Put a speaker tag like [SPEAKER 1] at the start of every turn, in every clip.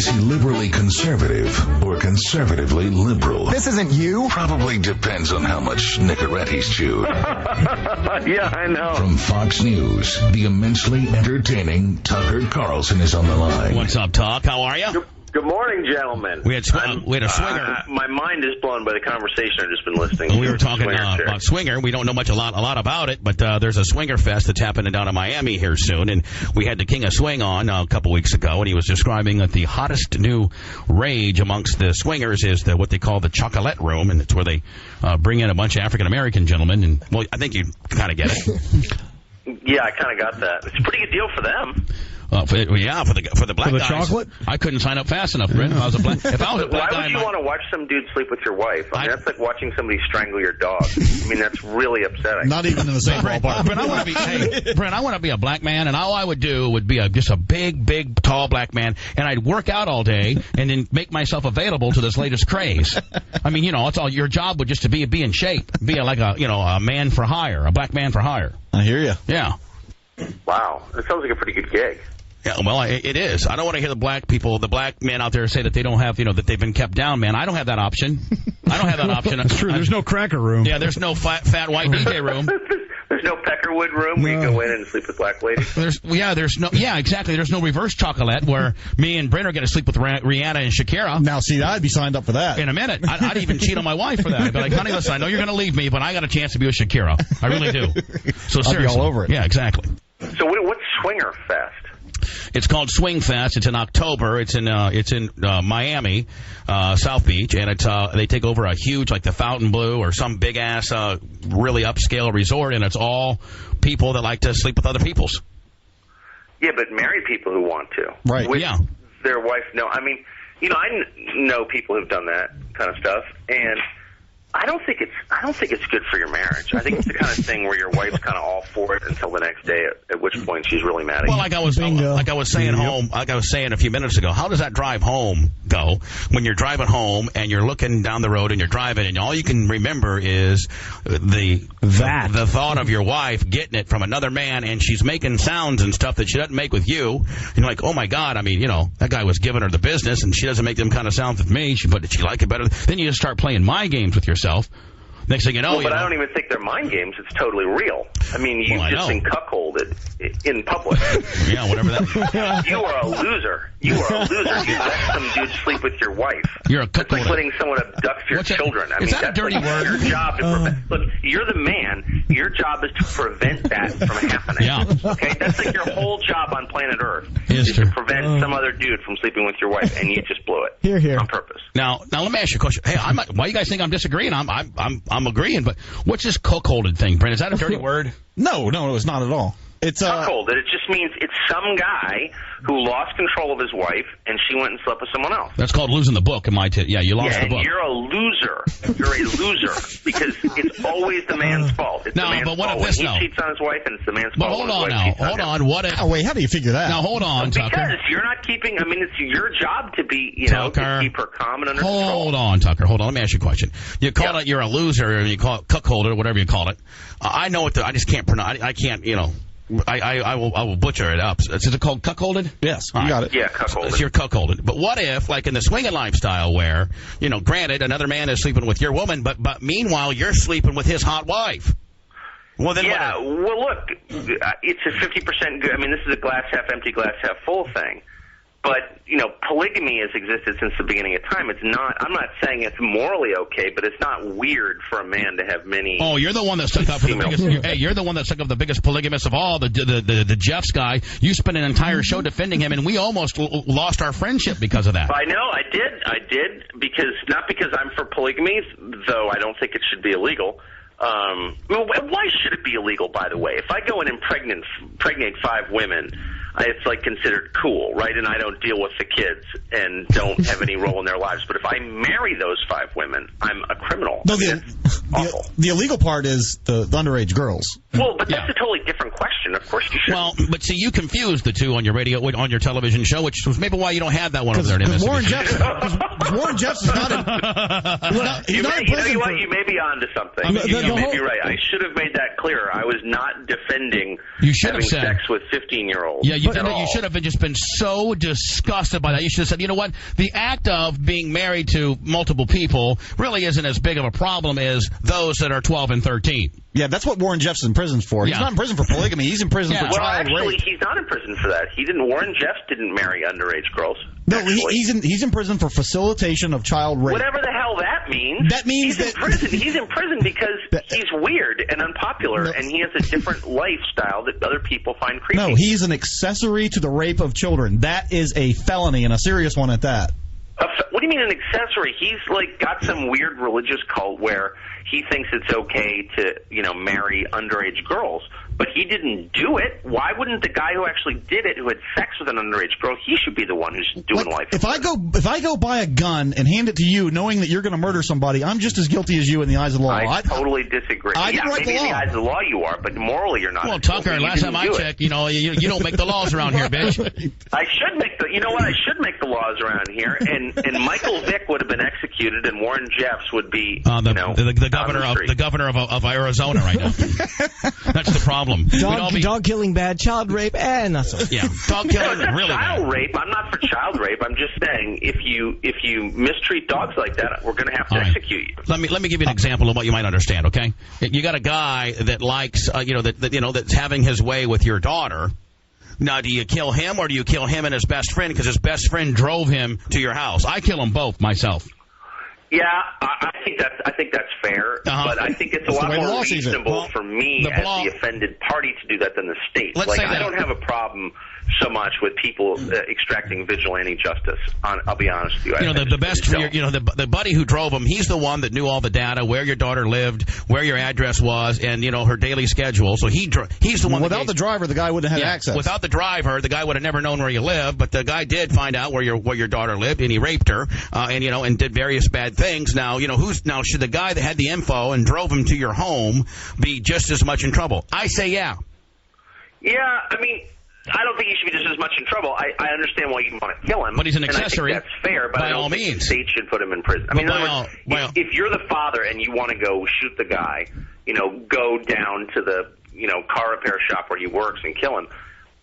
[SPEAKER 1] he liberally conservative or conservatively liberal?
[SPEAKER 2] This isn't you.
[SPEAKER 1] Probably depends on how much Nicorette he's chewed.
[SPEAKER 3] Yeah, I know.
[SPEAKER 1] From Fox News, the immensely entertaining Tucker Carlson is on the line.
[SPEAKER 4] What's up, Tuck? How are you?
[SPEAKER 3] Good morning, gentlemen.
[SPEAKER 4] We had a swinger.
[SPEAKER 3] My mind is blown by the conversation I've just been listening to.
[SPEAKER 4] We were talking about swinger. We don't know a lot about it, but there's a swinger fest that's happening down in Miami here soon, and we had the King of Swing on a couple weeks ago, and he was describing that the hottest new rage amongst the swingers is what they call the chocolate room, and it's where they bring in a bunch of African-American gentlemen, and, well, I think you kind of get it.
[SPEAKER 3] Yeah, I kind of got that. It's a pretty good deal for them.
[SPEAKER 4] For the black guys.
[SPEAKER 5] Chocolate?
[SPEAKER 4] I couldn't sign up fast enough, Brent. If I was a black
[SPEAKER 3] Why
[SPEAKER 4] guy,
[SPEAKER 3] would you want to watch some dude sleep with your wife? I mean, that's like watching somebody strangle your dog. I mean, that's really upsetting.
[SPEAKER 5] Not even in the same ballpark.
[SPEAKER 4] Brent, I want to be a black man, and all I would do would be just a big, tall black man, and I'd work out all day and then make myself available to this latest craze. I mean, it's all your job would just to be in shape, be like a man for hire, a black man for hire.
[SPEAKER 5] I hear you.
[SPEAKER 4] Yeah.
[SPEAKER 3] Wow, that sounds like a pretty good gig.
[SPEAKER 4] Yeah, well, it is. I don't want to hear the black men out there say that they don't have, that they've been kept down, man. I don't have that option.
[SPEAKER 5] That's true. There's no cracker room.
[SPEAKER 4] Yeah, there's no fat white DJ room.
[SPEAKER 3] There's no Peckerwood room where you go in and sleep with black ladies?
[SPEAKER 4] Exactly. There's no reverse chocolate where me and Brent are going to sleep with Rihanna and Shakira.
[SPEAKER 5] Now, see, I'd be signed up for that.
[SPEAKER 4] In a minute. I'd even cheat on my wife for that. I'd be like, honey, listen, I know you're going to leave me, but I got a chance to be with Shakira. I really do. So seriously.
[SPEAKER 5] I'll be all over it.
[SPEAKER 4] Yeah, exactly.
[SPEAKER 3] So what's Swinger Fest?
[SPEAKER 4] It's called Swing Fest. It's in October. It's in Miami, South Beach, and they take over a huge, like the Fontainebleau or some big ass, really upscale resort, and it's all people that like to sleep with other peoples.
[SPEAKER 3] Yeah, but married people who want to,
[SPEAKER 5] right?
[SPEAKER 3] With
[SPEAKER 4] yeah,
[SPEAKER 3] their wife. No, I mean, I know people who've done that kind of stuff, and I don't think it's good for your marriage. I think it's the kind of thing where your wife's kind of all for it until the next day, at which point she's really mad at you.
[SPEAKER 4] Well, like I was saying a few minutes ago, how does that drive home go when you're driving home and you're looking down the road and you're driving and all you can remember is the thought of your wife getting it from another man and she's making sounds and stuff that she doesn't make with you. And you're like, oh my God, I mean, that guy was giving her the business and she doesn't make them kind of sounds with me, but did she like it better? Then you just start playing mind games with yourself. Next thing you know,
[SPEAKER 3] but I don't even think they're mind games. It's totally real. I mean, you've just been cuckolded in public.
[SPEAKER 4] Yeah, whatever that.
[SPEAKER 3] You are a loser. You let some dude sleep with your wife.
[SPEAKER 4] You're a cuckold.
[SPEAKER 3] It's like letting someone abduct your children.
[SPEAKER 4] Is that a dirty word?
[SPEAKER 3] Your job to prevent. Look, you're the man. Your job is to prevent that from happening.
[SPEAKER 4] Yeah.
[SPEAKER 3] Okay, that's like your whole job on planet Earth
[SPEAKER 4] is
[SPEAKER 3] to prevent some other dude from sleeping with your wife, and you just blew it.
[SPEAKER 5] Here.
[SPEAKER 3] On purpose.
[SPEAKER 4] Now let me ask you a question. Hey, why you guys think I'm disagreeing? I'm agreeing, but what's this cuckolded thing, Brent? Is that a dirty word?
[SPEAKER 5] No, it's not at all. It's
[SPEAKER 3] cuckolded. It just means it's some guy who lost control of his wife and she went and slept with someone else.
[SPEAKER 4] That's called losing the book in my Yeah, you lost the book.
[SPEAKER 3] You're a loser. You're a loser because it's always the man's fault. It's the man's fault. He cheats on his wife and it's the man's fault.
[SPEAKER 4] But hold on now. Hold on. What if?
[SPEAKER 5] Wait, how do you figure that?
[SPEAKER 4] Now hold on, Tucker.
[SPEAKER 3] Because you're not keeping. I mean, it's your job to be, to keep her calm and under control.
[SPEAKER 4] Hold on, Tucker. Hold on. Let me ask you a question. You call it you're a loser, or you call it cuckolded, or whatever you call it. I know what I just can't pronounce. I can't. I will butcher it up. Is it called cuckolded?
[SPEAKER 5] Yes, you got it.
[SPEAKER 3] Yeah, cuckolded.
[SPEAKER 4] So you're cuckolded. But what if, like in the swinging lifestyle where, granted, another man is sleeping with your woman, but meanwhile you're sleeping with his hot wife? Well, then
[SPEAKER 3] well, look, it's a 50% good. I mean, this is a glass half empty, glass half full thing. But, polygamy has existed since the beginning of time. It's not, I'm not saying it's morally okay, but it's not weird for a man to have many.
[SPEAKER 4] Oh, you're the one that stuck up for the biggest. Hey, you're the one that stuck up the biggest polygamist of all, the Jeffs guy. You spent an entire show defending him, and we almost lost our friendship because of that.
[SPEAKER 3] I know, I did, not because I'm for polygamy, though I don't think it should be illegal. Why should it be illegal, by the way? If I go and impregnate 5 women, it's like considered cool, right? And I don't deal with the kids and don't have any role in their lives. But if I marry those 5 women, I'm a criminal.
[SPEAKER 5] No, the illegal part is the underage girls.
[SPEAKER 3] Well, but that's a totally different question. Of course you should.
[SPEAKER 4] Well, but see, you confused the two on your radio, on your television show, which was maybe why you don't have that one over there.
[SPEAKER 5] Because Warren Jeffs is not in.
[SPEAKER 3] You may be on to something. You may be right. I should have made that clearer. I was not defending having sex with 15-year-olds.
[SPEAKER 4] Yeah, You should have just been so disgusted by that. You should have said, you know what? The act of being married to multiple people really isn't as big of a problem as those that are 12 and 13.
[SPEAKER 5] Yeah, that's what Warren Jeffs in prison for. He's not in prison for polygamy. He's in prison for child rape.
[SPEAKER 3] Actually, he's not in prison for that. Warren Jeffs didn't marry underage girls.
[SPEAKER 5] No, he's in prison for facilitation of child rape.
[SPEAKER 3] Whatever the hell that means.
[SPEAKER 5] That means
[SPEAKER 3] he's in prison. He's in prison because he's weird and unpopular, and he has a different lifestyle that other people find creepy.
[SPEAKER 5] No, he's an accessory to the rape of children. That is a felony, and a serious one at that.
[SPEAKER 3] What do you mean an accessory? He's got some weird religious cult where he thinks it's okay to, marry underage girls. But he didn't do it. Why wouldn't the guy who actually did it, who had sex with an underage girl, he should be the one who's doing life?
[SPEAKER 5] If I go buy a gun and hand it to you, knowing that you're going to murder somebody, I'm just as guilty as you in the eyes of the law.
[SPEAKER 3] I totally disagree.
[SPEAKER 5] Maybe
[SPEAKER 3] in the eyes of the law you are, but morally you're not.
[SPEAKER 4] Well, Tucker, last time I checked, you don't make the laws around here, bitch.
[SPEAKER 3] I should make I should make the laws around here, and Michael Vick would have been executed, and Warren Jeffs would be
[SPEAKER 4] the governor of Arizona right now. That's the problem.
[SPEAKER 2] Dog killing bad, child rape, not so.
[SPEAKER 4] Yeah, dog killing really
[SPEAKER 3] child
[SPEAKER 4] bad.
[SPEAKER 3] rape. I'm not for child rape. I'm just saying if you mistreat dogs like that, we're going to have to execute you.
[SPEAKER 4] Let me give you an example of what you might understand. Okay, you got a guy that likes that's having his way with your daughter. Now, do you kill him or do you kill him and his best friend because his best friend drove him to your house? I kill them both myself.
[SPEAKER 3] Yeah, I think that's fair, but I think it's a lot more reasonable for me as the offended party to do that than the state. I don't have a problem so much with people extracting vigilante justice. I'll be honest with you.
[SPEAKER 4] The buddy who drove him, he's the one that knew all the data, where your daughter lived, where your address was, and her daily schedule. So he's the one.
[SPEAKER 5] Without the driver, the guy wouldn't have had access.
[SPEAKER 4] Without the driver, the guy would have never known where you lived. But the guy did find out where your daughter lived, and he raped her, and did various bad things. Now, should the guy that had the info and drove him to your home be just as much in trouble? I say yeah.
[SPEAKER 3] Yeah, I mean, I don't think he should be just as much in trouble. I understand why you want to kill him.
[SPEAKER 4] But he's an accessory.
[SPEAKER 3] And I think that's fair, but
[SPEAKER 4] by
[SPEAKER 3] I don't
[SPEAKER 4] all
[SPEAKER 3] think
[SPEAKER 4] means.
[SPEAKER 3] the state should put him in prison. I mean, if you're the father and you want to go shoot the guy, go down to the, car repair shop where he works and kill him,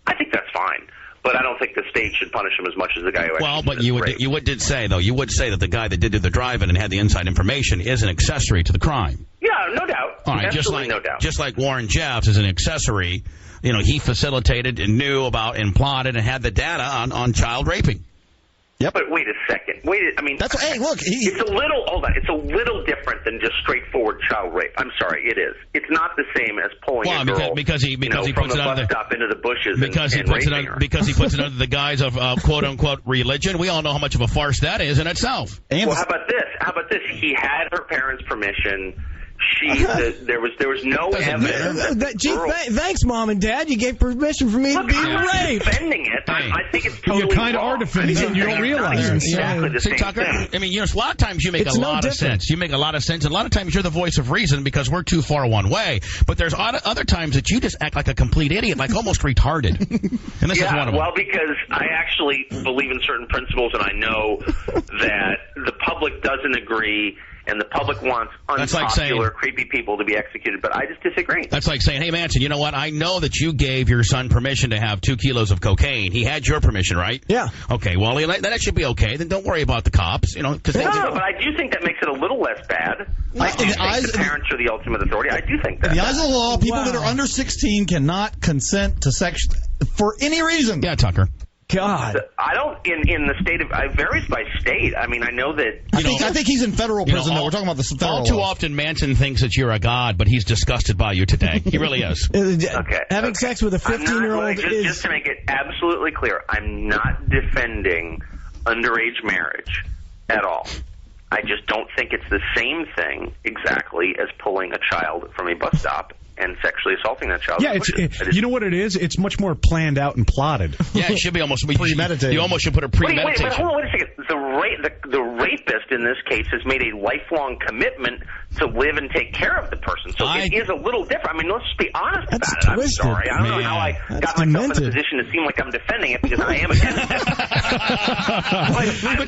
[SPEAKER 3] I think that's fine. But I don't think the state should punish him as much as the guy who actually
[SPEAKER 4] Well, but you would say that the guy that did the driving and had the inside information is an accessory to the crime.
[SPEAKER 3] Yeah, no doubt.
[SPEAKER 4] All right,
[SPEAKER 3] no doubt.
[SPEAKER 4] Just like Warren Jeffs is an accessory, he facilitated and knew about and plotted and had the data on child raping.
[SPEAKER 5] Yep.
[SPEAKER 3] But wait a second. It's a little different than just straightforward child rape. I'm sorry, it is. It's not the same as pulling a girl
[SPEAKER 4] because he
[SPEAKER 3] from
[SPEAKER 4] puts
[SPEAKER 3] the
[SPEAKER 4] it
[SPEAKER 3] bus stop into the bushes
[SPEAKER 4] because
[SPEAKER 3] and raping her.
[SPEAKER 4] Because he puts it under the guise of quote unquote religion. We all know how much of a farce that is in itself.
[SPEAKER 3] Well, how about this? He had her parents' permission. There was no evidence.
[SPEAKER 2] Thanks, Mom and Dad. You gave permission for me to be raped.
[SPEAKER 3] I'm not defending it. I think it's totally
[SPEAKER 6] You kind of
[SPEAKER 3] wrong.
[SPEAKER 6] are defending it, and you don't realize it.
[SPEAKER 3] Exactly the same
[SPEAKER 4] Tucker,
[SPEAKER 3] thing.
[SPEAKER 4] I mean, a lot of times you make a lot of sense. You make a lot of sense, and a lot of times you're the voice of reason because we're too far one way. But there's other times that you just act like a complete idiot, like almost retarded. And this is one of them.
[SPEAKER 3] Well, because I actually believe in certain principles, and I know that the public doesn't agree. And the public wants unpopular, creepy people to be executed, but I just disagree.
[SPEAKER 4] That's like saying, hey, Manson, you know what? I know that you gave your son permission to have 2 kilos of cocaine. He had your permission, right?
[SPEAKER 2] Yeah.
[SPEAKER 4] Okay, well, that should be okay. Then don't worry about the cops,
[SPEAKER 3] No, but I do think that makes it a little less bad. I do think the parents are the ultimate authority. I do think that.
[SPEAKER 5] In the eyes of the law, people that are under 16 cannot consent to sex for any reason.
[SPEAKER 4] Yeah, Tucker.
[SPEAKER 2] God.
[SPEAKER 3] I don't, in the state of, it varies by state. I mean, I know that.
[SPEAKER 5] I think he's in federal prison, though. We're talking about the federal
[SPEAKER 4] All too
[SPEAKER 5] law.
[SPEAKER 4] often, Manson thinks that you're a god, but he's disgusted by you today. He really is.
[SPEAKER 2] Having sex with a 15-year-old is...
[SPEAKER 3] Just to make it absolutely clear, I'm not defending underage marriage at all. I just don't think it's the same thing exactly as pulling a child from a bus stop and sexually assaulting that child.
[SPEAKER 6] Yeah, you know what it is? It's much more planned out and plotted.
[SPEAKER 4] Yeah, it should be almost
[SPEAKER 5] premeditated.
[SPEAKER 4] You almost should put a premeditation.
[SPEAKER 3] Wait, hold on a second. The rapist in this case has made a lifelong commitment to live and take care of the person. So it is a little different. I mean, let's just be honest about it. I'm sorry. I don't know how I got myself in a position to seem like I'm defending it because I am against it.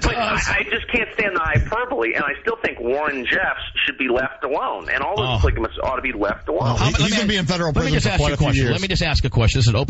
[SPEAKER 3] but I just can't stand the hyperbole, and I still think Warren Jeffs should be left alone, and all those polygamists ought to be left alone.
[SPEAKER 5] He's going to be in federal prison for quite a few years.
[SPEAKER 4] Let me just ask a question. This is an open